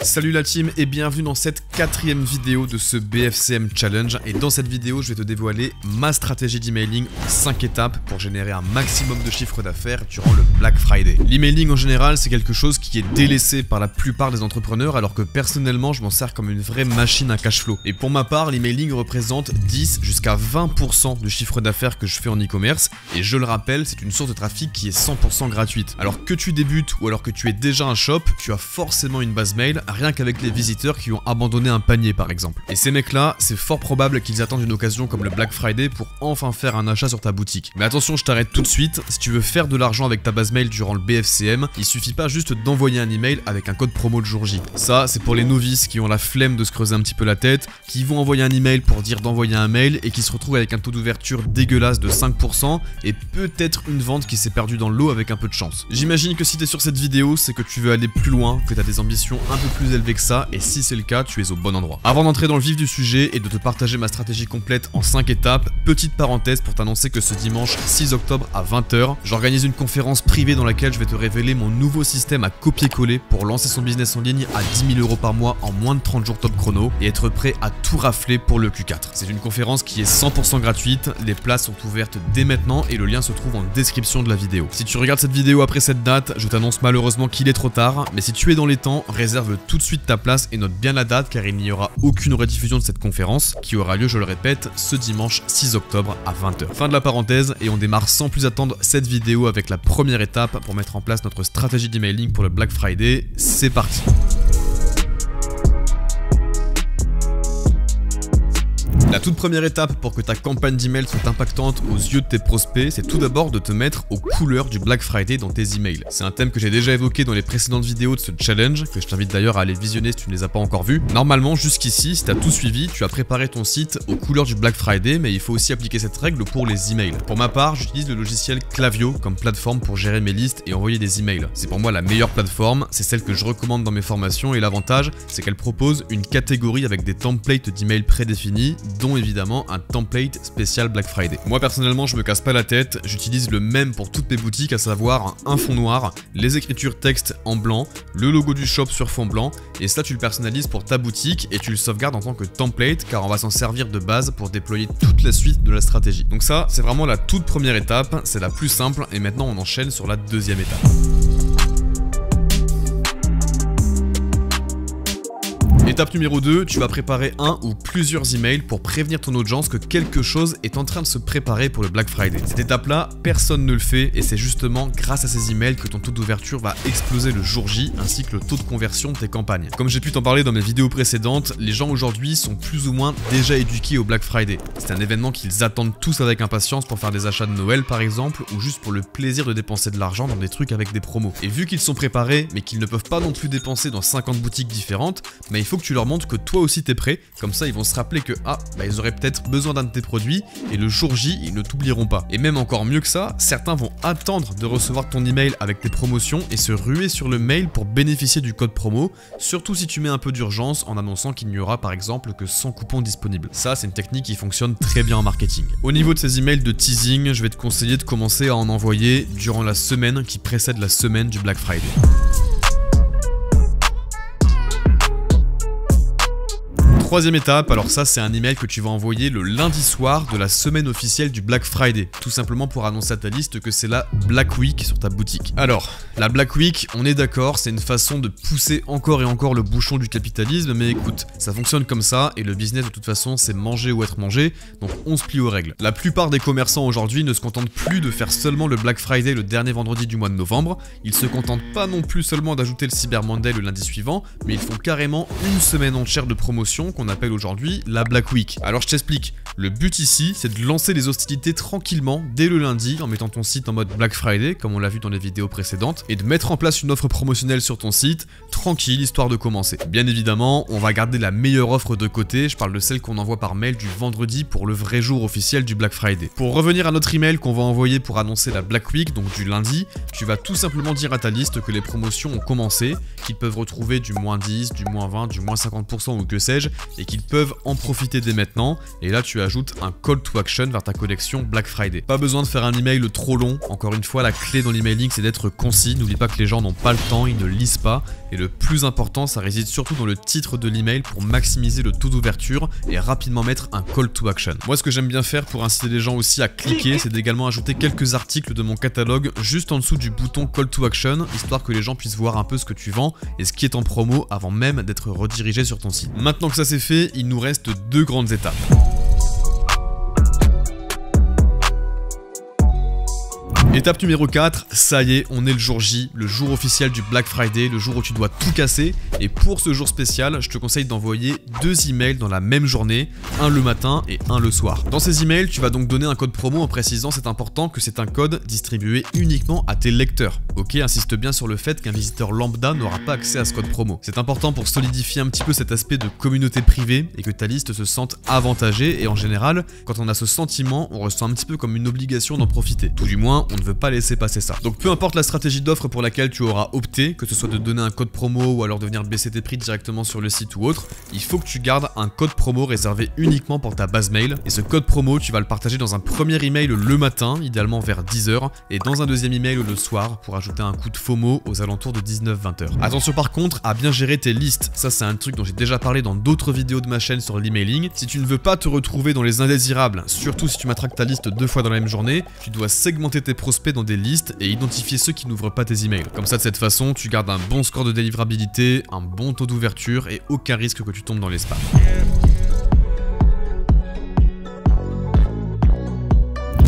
Salut la team et bienvenue dans cette 4e vidéo de ce BFCM Challenge. Et dans cette vidéo, je vais te dévoiler ma stratégie d'emailing en 5 étapes pour générer un maximum de chiffre d'affaires durant le Black Friday. L'emailing en général, c'est quelque chose qui est délaissé par la plupart des entrepreneurs, alors que personnellement, je m'en sers comme une vraie machine à cash flow. Et pour ma part, l'emailing représente 10 jusqu'à 20% du chiffre d'affaires que je fais en e-commerce. Et je le rappelle, c'est une source de trafic qui est 100% gratuite. Alors que tu débutes ou alors que tu es déjà un shop, tu as forcément une base mail, rien qu'avec les visiteurs qui ont abandonné un panier par exemple. Et ces mecs-là, c'est fort probable qu'ils attendent une occasion comme le Black Friday pour enfin faire un achat sur ta boutique. Mais attention, je t'arrête tout de suite, si tu veux faire de l'argent avec ta base mail durant le BFCM, il suffit pas juste d'envoyer un email avec un code promo le jour J. Ça, c'est pour les novices qui ont la flemme de se creuser un petit peu la tête, qui vont envoyer un email pour dire d'envoyer un mail et qui se retrouvent avec un taux d'ouverture dégueulasse de 5% et peut-être une vente qui s'est perdue dans l'eau avec un peu de chance. J'imagine que si t'es sur cette vidéo, c'est que tu veux aller plus loin, que t'as des ambitions un peu plus élevées que ça, et si c'est le cas, tu es au bon endroit. Avant d'entrer dans le vif du sujet et de te partager ma stratégie complète en 5 étapes, petite parenthèse pour t'annoncer que ce dimanche 6 octobre à 20 h, j'organise une conférence privée dans laquelle je vais te révéler mon nouveau système à copier-coller pour lancer son business en ligne à 10 000 € par mois en moins de 30 jours top chrono et être prêt à tout rafler pour le Q4. C'est une conférence qui est 100% gratuite, les places sont ouvertes dès maintenant et le lien se trouve en description de la vidéo. Si tu regardes cette vidéo après cette date, je t'annonce malheureusement qu'il est trop tard, mais si tu es dans les temps, réserve tout de suite ta place et note bien la date car il n'y aura aucune rediffusion de cette conférence qui aura lieu, je le répète, ce dimanche 6 octobre à 20 h. Fin de la parenthèse et on démarre sans plus attendre cette vidéo avec la première étape pour mettre en place notre stratégie d'emailing pour le Black Friday. C'est parti! La toute première étape pour que ta campagne d'email soit impactante aux yeux de tes prospects, c'est tout d'abord de te mettre aux couleurs du Black Friday dans tes emails. C'est un thème que j'ai déjà évoqué dans les précédentes vidéos de ce challenge, que je t'invite d'ailleurs à aller visionner si tu ne les as pas encore vues. Normalement, jusqu'ici, si tu as tout suivi, tu as préparé ton site aux couleurs du Black Friday, mais il faut aussi appliquer cette règle pour les emails. Pour ma part, j'utilise le logiciel Klaviyo comme plateforme pour gérer mes listes et envoyer des emails. C'est pour moi la meilleure plateforme, c'est celle que je recommande dans mes formations et l'avantage, c'est qu'elle propose une catégorie avec des templates d'emails prédéfinis, dont évidemment un template spécial Black Friday. Moi personnellement, je me casse pas la tête, j'utilise le même pour toutes mes boutiques, à savoir un fond noir, les écritures texte en blanc, le logo du shop sur fond blanc, et ça tu le personnalises pour ta boutique et tu le sauvegardes en tant que template car on va s'en servir de base pour déployer toute la suite de la stratégie. Donc ça, c'est vraiment la toute première étape, c'est la plus simple et maintenant on enchaîne sur la deuxième étape. Étape numéro 2, tu vas préparer un ou plusieurs emails pour prévenir ton audience que quelque chose est en train de se préparer pour le Black Friday. Cette étape-là, personne ne le fait et c'est justement grâce à ces emails que ton taux d'ouverture va exploser le jour J ainsi que le taux de conversion de tes campagnes. Comme j'ai pu t'en parler dans mes vidéos précédentes, les gens aujourd'hui sont plus ou moins déjà éduqués au Black Friday. C'est un événement qu'ils attendent tous avec impatience pour faire des achats de Noël par exemple ou juste pour le plaisir de dépenser de l'argent dans des trucs avec des promos. Et vu qu'ils sont préparés mais qu'ils ne peuvent pas non plus dépenser dans 50 boutiques différentes, mais il faut que tu leur montres que toi aussi t'es prêt, comme ça ils vont se rappeler que ils auraient peut-être besoin d'un de tes produits et le jour J ils ne t'oublieront pas. Et même encore mieux que ça, certains vont attendre de recevoir ton email avec tes promotions et se ruer sur le mail pour bénéficier du code promo, surtout si tu mets un peu d'urgence en annonçant qu'il n'y aura par exemple que 100 coupons disponibles. Ça c'est une technique qui fonctionne très bien en marketing. Au niveau de ces emails de teasing, je vais te conseiller de commencer à en envoyer durant la semaine qui précède la semaine du Black Friday. Troisième étape, alors ça c'est un email que tu vas envoyer le lundi soir de la semaine officielle du Black Friday, tout simplement pour annoncer à ta liste que c'est la Black Week sur ta boutique. Alors, la Black Week, on est d'accord, c'est une façon de pousser encore et encore le bouchon du capitalisme, mais écoute, ça fonctionne comme ça et le business de toute façon c'est manger ou être mangé, donc on se plie aux règles. La plupart des commerçants aujourd'hui ne se contentent plus de faire seulement le Black Friday le dernier vendredi du mois de novembre, ils se contentent pas non plus seulement d'ajouter le Cyber Monday le lundi suivant, mais ils font carrément une semaine entière de promotion qu'on appelle aujourd'hui la Black Week. Alors je t'explique, le but ici c'est de lancer les hostilités tranquillement dès le lundi en mettant ton site en mode Black Friday comme on l'a vu dans les vidéos précédentes et de mettre en place une offre promotionnelle sur ton site tranquille histoire de commencer. Bien évidemment on va garder la meilleure offre de côté, je parle de celle qu'on envoie par mail du vendredi pour le vrai jour officiel du Black Friday. Pour revenir à notre email qu'on va envoyer pour annoncer la Black Week, donc du lundi, tu vas tout simplement dire à ta liste que les promotions ont commencé, qu'ils peuvent retrouver du moins 10, du moins 20, du moins 50% ou que sais-je, et qu'ils peuvent en profiter dès maintenant. Et là tu ajoutes un call to action vers ta collection Black Friday. Pas besoin de faire un email trop long. Encore une fois, la clé dans l'emailing c'est d'être concis. N'oublie pas que les gens n'ont pas le temps, ils ne lisent pas. Et le plus important, ça réside surtout dans le titre de l'email pour maximiser le taux d'ouverture et rapidement mettre un call to action. Moi, ce que j'aime bien faire pour inciter les gens aussi à cliquer, c'est d'également ajouter quelques articles de mon catalogue juste en dessous du bouton call to action, histoire que les gens puissent voir un peu ce que tu vends et ce qui est en promo avant même d'être redirigé sur ton site. Maintenant que ça c'est fait, il nous reste 2 grandes étapes. Étape numéro 4, ça y est, on est le jour J, le jour officiel du Black Friday, le jour où tu dois tout casser. Et pour ce jour spécial, je te conseille d'envoyer 2 emails dans la même journée, un le matin et un le soir. Dans ces emails, tu vas donc donner un code promo en précisant, c'est important, que c'est un code distribué uniquement à tes lecteurs. Ok, insiste bien sur le fait qu'un visiteur lambda n'aura pas accès à ce code promo. C'est important pour solidifier un petit peu cet aspect de communauté privée et que ta liste se sente avantagée. Et en général, quand on a ce sentiment, on ressent un petit peu comme une obligation d'en profiter. Tout du moins, on ne veut pas laisser passer ça. Donc peu importe la stratégie d'offre pour laquelle tu auras opté, que ce soit de donner un code promo ou alors de venir baisser tes prix directement sur le site ou autre, il faut que tu gardes un code promo réservé uniquement pour ta base mail. Et ce code promo, tu vas le partager dans un premier email le matin, idéalement vers 10h, et dans un deuxième email le soir pour ajouter un coup de FOMO aux alentours de 19-20h. Attention par contre à bien gérer tes listes. Ça c'est un truc dont j'ai déjà parlé dans d'autres vidéos de ma chaîne sur l'emailing. Si tu ne veux pas te retrouver dans les indésirables, surtout si tu matraques ta liste 2 fois dans la même journée, tu dois segmenter tes prospects dans des listes et identifier ceux qui n'ouvrent pas tes emails. Comme ça, de cette façon, tu gardes un bon score de délivrabilité, un bon taux d'ouverture et aucun risque que tu tombes dans les spams.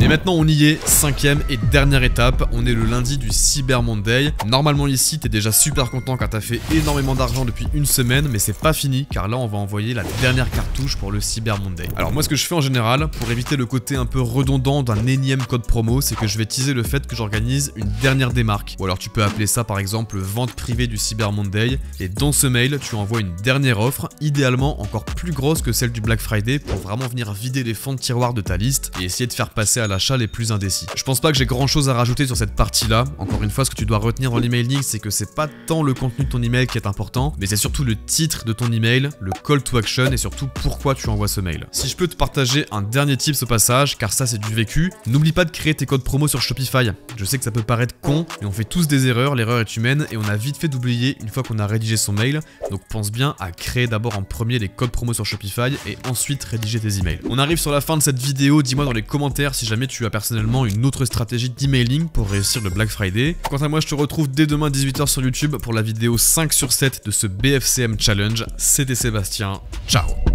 Et maintenant on y est, 5e et dernière étape, on est le lundi du Cyber Monday. Normalement ici t'es déjà super content car t'as fait énormément d'argent depuis une semaine, mais c'est pas fini car là on va envoyer la dernière cartouche pour le Cyber Monday. Alors moi ce que je fais en général, pour éviter le côté un peu redondant d'un énième code promo, c'est que je vais teaser le fait que j'organise une dernière démarque. Ou alors tu peux appeler ça par exemple vente privée du Cyber Monday, et dans ce mail tu envoies une dernière offre, idéalement encore plus grosse que celle du Black Friday pour vraiment venir vider les fonds de tiroir de ta liste et essayer de faire passer à l'achat les plus indécis. Je pense pas que j'ai grand chose à rajouter sur cette partie là. Encore une fois, ce que tu dois retenir dans l'emailing, c'est que c'est pas tant le contenu de ton email qui est important, mais c'est surtout le titre de ton email, le call to action et surtout pourquoi tu envoies ce mail. Si je peux te partager un dernier tips au passage, car ça c'est du vécu, n'oublie pas de créer tes codes promo sur Shopify. Je sais que ça peut paraître con, mais on fait tous des erreurs, l'erreur est humaine et on a vite fait d'oublier une fois qu'on a rédigé son mail. Donc pense bien à créer d'abord en premier les codes promo sur Shopify et ensuite rédiger tes emails. On arrive sur la fin de cette vidéo, dis-moi dans les commentaires si jamais tu as personnellement une autre stratégie d'emailing pour réussir le Black Friday. Quant à moi, je te retrouve dès demain 18h sur YouTube pour la vidéo 5 sur 7 de ce BFCM Challenge. C'était Sébastien, ciao.